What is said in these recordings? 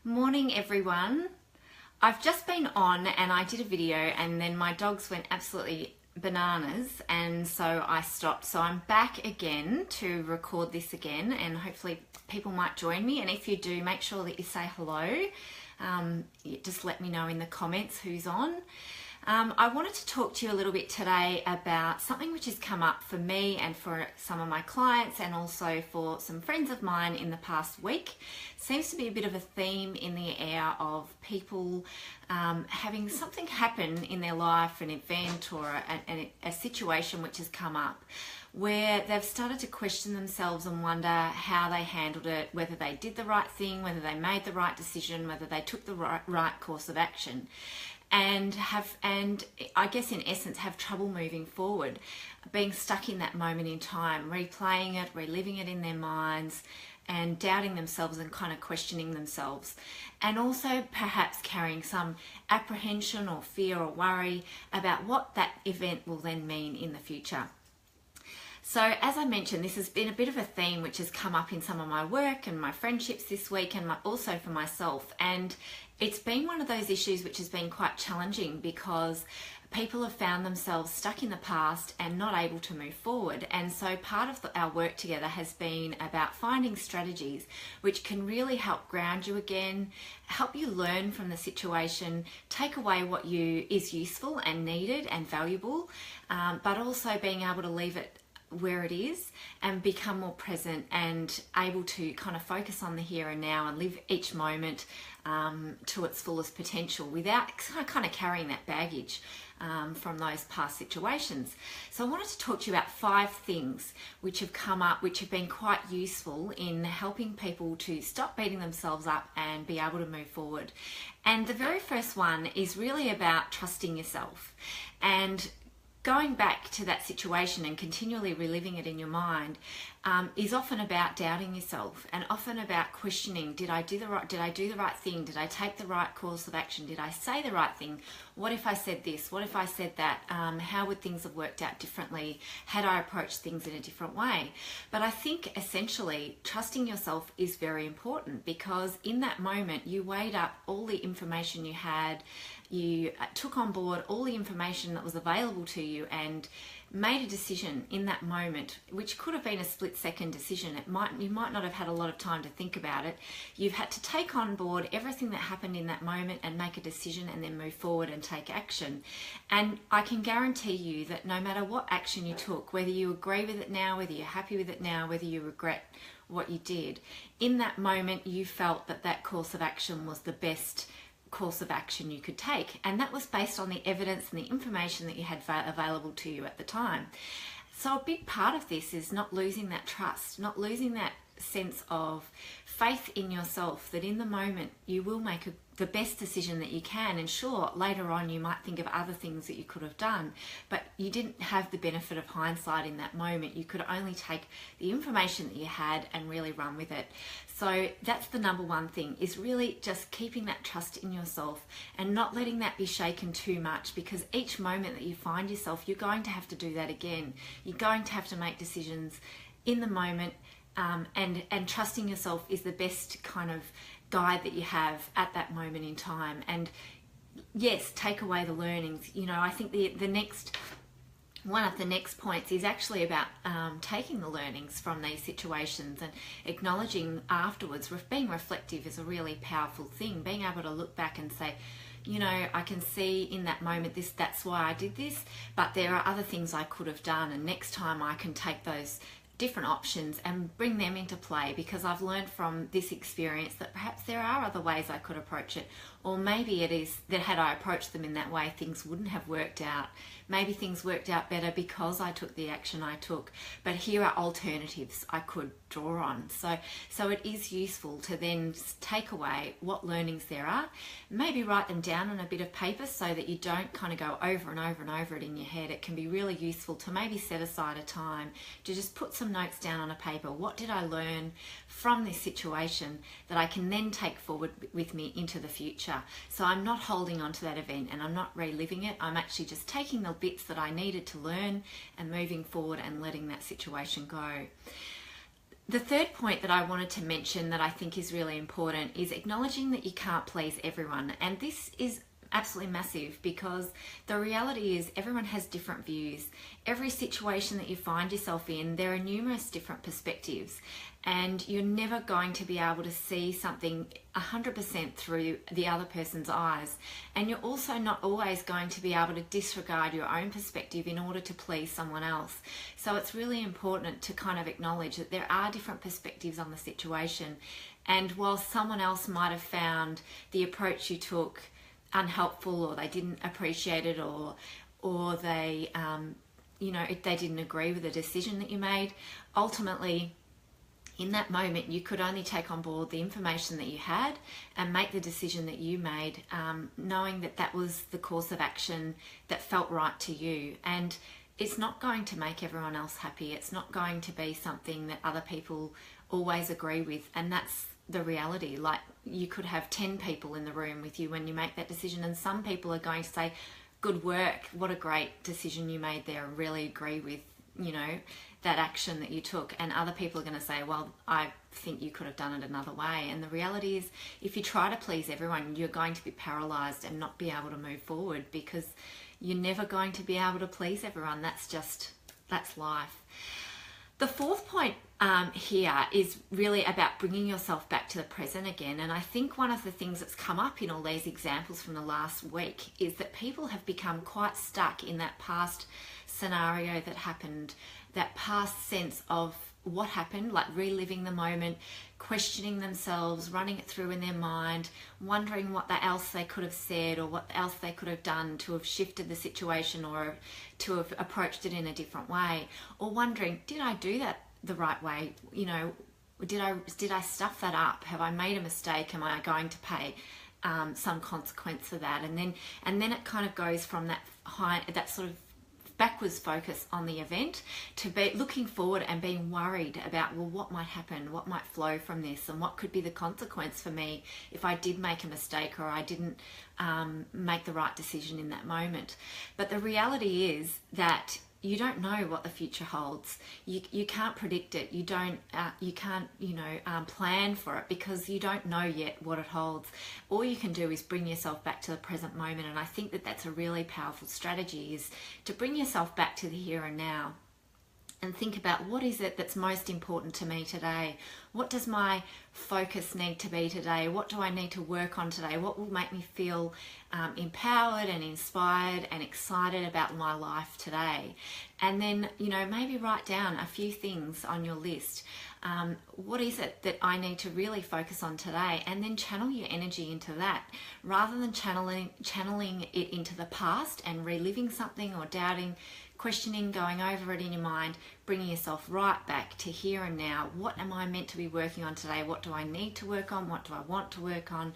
Morning everyone. I've just been on and I did a video and then my dogs went absolutely bananas and so I stopped. So I'm back again to record this again and hopefully people might join me, and if you do, make sure that you say hello. Just let me know in the comments who's on. I wanted to talk to you a little bit today about something which has come up for me and for some of my clients and also for some friends of mine in the past week. Seems to be a bit of a theme in the air of people having something happen in their life, an event or a situation which has come up where they've started to question themselves and wonder how they handled it, whether they did the right thing, whether they made the right decision, whether they took the right course of action. And I guess in essence have trouble moving forward, being stuck in that moment in time, replaying it, reliving it in their minds, and doubting themselves and kind of questioning themselves, and also perhaps carrying some apprehension or fear or worry about what that event will then mean in the future. So as I mentioned, this has been a bit of a theme which has come up in some of my work and my friendships this week, and also for myself. And it's been one of those issues which has been quite challenging because people have found themselves stuck in the past and not able to move forward. And so part of our work together has been about finding strategies which can really help ground you again, help you learn from the situation, take away what is useful and needed and valuable, but also being able to leave it where it is and become more present and able to kind of focus on the here and now and live each moment to its fullest potential without kind of carrying that baggage from those past situations. So I wanted to talk to you about 5 things which have come up, which have been quite useful in helping people to stop beating themselves up and be able to move forward. And the very first one is really about trusting yourself, and going back to that situation and continually reliving it in your mind is often about doubting yourself and often about questioning, did I do the right thing? Did I take the right course of action? Did I say the right thing? What if I said this? What if I said that? How would things have worked out differently had I approached things in a different way? But I think essentially trusting yourself is very important, because in that moment you weighed up all the information you had, you took on board all the information that was available to you and made a decision in that moment, which could have been a split-second decision. You might not have had a lot of time to think about it. You've had to take on board everything that happened in that moment and make a decision and then move forward and take action. And I can guarantee you that no matter what action you took, whether you agree with it now, whether you're happy with it now, whether you regret what you did, in that moment you felt that that course of action was the best course of action you could take, and that was based on the evidence and the information that you had available to you at the time. So a big part of this is not losing that trust, not losing that sense of faith in yourself that in the moment you will make the best decision that you can. And sure, later on you might think of other things that you could have done, but you didn't have the benefit of hindsight in that moment. You could only take the information that you had and really run with it. So that's the number one thing, is really just keeping that trust in yourself and not letting that be shaken too much, because each moment that you find yourself, you're going to have to do that again. You're going to have to make decisions in the moment, and trusting yourself is the best kind of guide that you have at that moment in time. And yes, take away the learnings. You know, I think one of the next points is actually about taking the learnings from these situations and acknowledging afterwards. Being reflective is a really powerful thing. Being able to look back and say, you know, I can see in that moment that's why I did this, but there are other things I could have done, and next time I can take those different options and bring them into play, because I've learned from this experience that perhaps there are other ways I could approach it, or maybe it is that had I approached them in that way, things wouldn't have worked out. Maybe things worked out better because I took the action I took, but here are alternatives I could draw on. So it is useful to then take away what learnings there are, maybe write them down on a bit of paper so that you don't kind of go over and over and over it in your head. It can be really useful to maybe set aside a time to just put some notes down on a paper. What did I learn from this situation that I can then take forward with me into the future? So I'm not holding on to that event and I'm not reliving it. I'm actually just taking the bits that I needed to learn and moving forward and letting that situation go. The third point that I wanted to mention that I think is really important is acknowledging that you can't please everyone. And this is absolutely massive, because the reality is everyone has different views. Every situation that you find yourself in, there are numerous different perspectives, and you're never going to be able to see something 100% through the other person's eyes. And you're also not always going to be able to disregard your own perspective in order to please someone else. So it's really important to kind of acknowledge that there are different perspectives on the situation. And while someone else might have found the approach you took unhelpful, or they didn't appreciate it, or they if they didn't agree with the decision that you made, ultimately in that moment you could only take on board the information that you had and make the decision that you made, knowing that that was the course of action that felt right to you. And it's not going to make everyone else happy. It's not going to be something that other people always agree with, and that's the reality. Like, you could have 10 people in the room with you when you make that decision, and some people are going to say, good work, what a great decision you made there, I really agree with that action that you took. And other people are going to say, well, I think you could have done it another way. And the reality is, if you try to please everyone, you're going to be paralyzed and not be able to move forward, because you're never going to be able to please everyone. That's life. The fourth point here is really about bringing yourself back to the present again. And I think one of the things that's come up in all these examples from the last week is that people have become quite stuck in that past scenario that happened, that past sense of what happened, like reliving the moment, questioning themselves, running it through in their mind, wondering what else they could have said or what else they could have done to have shifted the situation or to have approached it in a different way, or wondering, did I do that the right way? Did I stuff that up? Have I made a mistake? Am I going to pay some consequence for that? And then it kind of goes from that sort of backwards focus on the event to be looking forward and being worried about, well, what might happen, what might flow from this, and what could be the consequence for me if I did make a mistake or I didn't make the right decision in that moment. But the reality is that you don't know what the future holds. You can't predict it. You can't plan for it, because you don't know yet what it holds. All you can do is bring yourself back to the present moment. And I think that that's a really powerful strategy, is to bring yourself back to the here and now and think about, what is it that's most important to me today? What does my focus need to be today? What do I need to work on today? What will make me feel empowered and inspired and excited about my life today? And then, maybe write down a few things on your list. What is it that I need to really focus on today? And then channel your energy into that, rather than channeling it into the past and reliving something or doubting, questioning, going over it in your mind, bringing yourself right back to here and now. What am I meant to be working on today? What do I need to work on? What do I want to work on?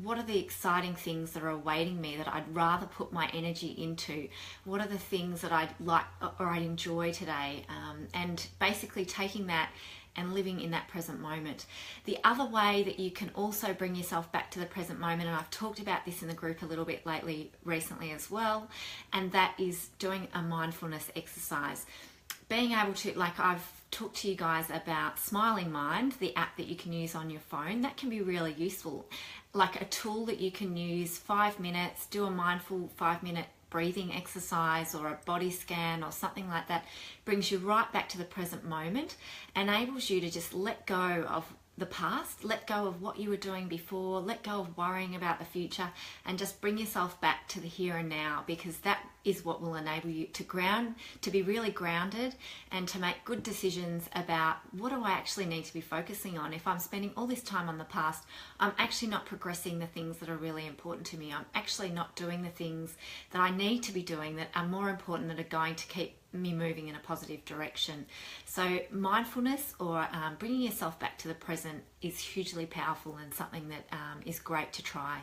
What are the exciting things that are awaiting me that I'd rather put my energy into? What are the things that I'd like or I'd enjoy today? And basically taking that and living in that present moment. The other way that you can also bring yourself back to the present moment, and I've talked about this in the group a little bit recently as well, and that is doing a mindfulness exercise. Being able to, like I've talked to you guys about Smiling Mind, the app that you can use on your phone, that can be really useful. Like a tool that you can use 5 minutes, do a mindful 5-minute breathing exercise or a body scan or something like that, brings you right back to the present moment, enables you to just let go of the past, let go of what you were doing before, let go of worrying about the future, and just bring yourself back to the here and now, because that is what will enable you to be really grounded and to make good decisions about, what do I actually need to be focusing on? If I'm spending all this time on the past, I'm actually not progressing the things that are really important to me. I'm actually not doing the things that I need to be doing that are more important, that are going to keep me moving in a positive direction. So mindfulness, or bringing yourself back to the present, is hugely powerful and something that is great to try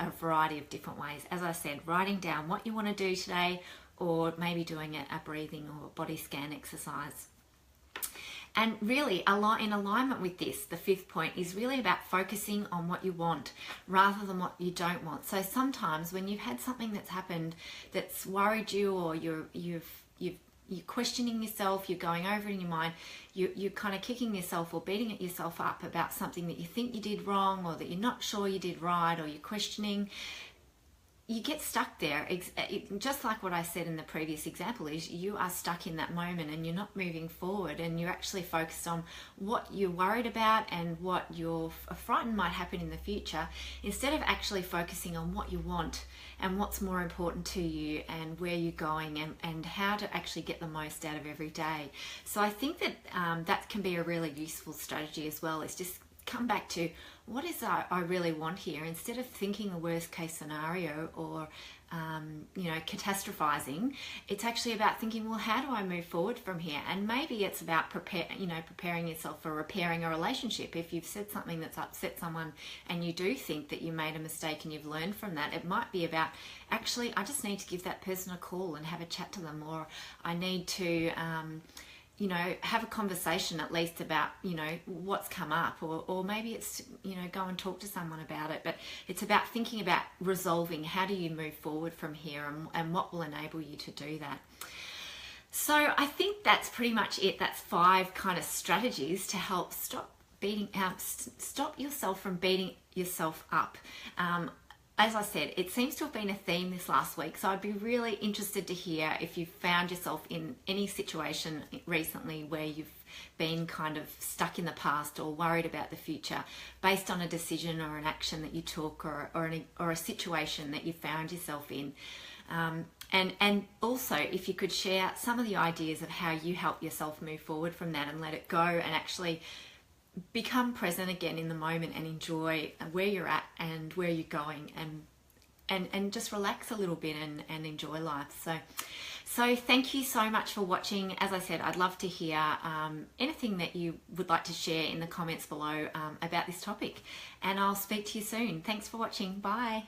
a variety of different ways. As I said, writing down what you want to do today, or maybe doing a breathing or body scan exercise. And really, in alignment with this, the fifth point is really about focusing on what you want rather than what you don't want. So sometimes when you've had something that's happened that's worried you, or you've you're questioning yourself, you're going over it in your mind, you're kind of kicking yourself or beating at yourself up about something that you think you did wrong or that you're not sure you did right, or you're questioning, you get stuck there. Just like what I said in the previous example, is you are stuck in that moment and you're not moving forward, and you're actually focused on what you're worried about and what you're frightened might happen in the future, instead of actually focusing on what you want and what's more important to you and where you're going, and how to actually get the most out of every day. So I think that that can be a really useful strategy as well. It's just come back to what is I really want here, instead of thinking the worst case scenario or catastrophizing. It's actually about thinking, well, how do I move forward from here? And maybe it's about preparing yourself for repairing a relationship. If you've said something that's upset someone and you do think that you made a mistake and you've learned from that, it might be about, actually, I just need to give that person a call and have a chat to them, or I need to have a conversation at least about, what's come up, or maybe it's, go and talk to someone about it. But it's about thinking about resolving, how do you move forward from here, and what will enable you to do that. So I think that's pretty much it. That's 5 kind of strategies to help stop yourself from beating yourself up. As I said, it seems to have been a theme this last week, so I'd be really interested to hear if you've found yourself in any situation recently where you've been kind of stuck in the past or worried about the future based on a decision or an action that you took, or a situation that you found yourself in. And also, if you could share some of the ideas of how you help yourself move forward from that and let it go, and actually become present again in the moment and enjoy where you're at and where you're going, and just relax a little bit and enjoy life. So thank you so much for watching. As I said, I'd love to hear anything that you would like to share in the comments below about this topic, and I'll speak to you soon. Thanks for watching. Bye.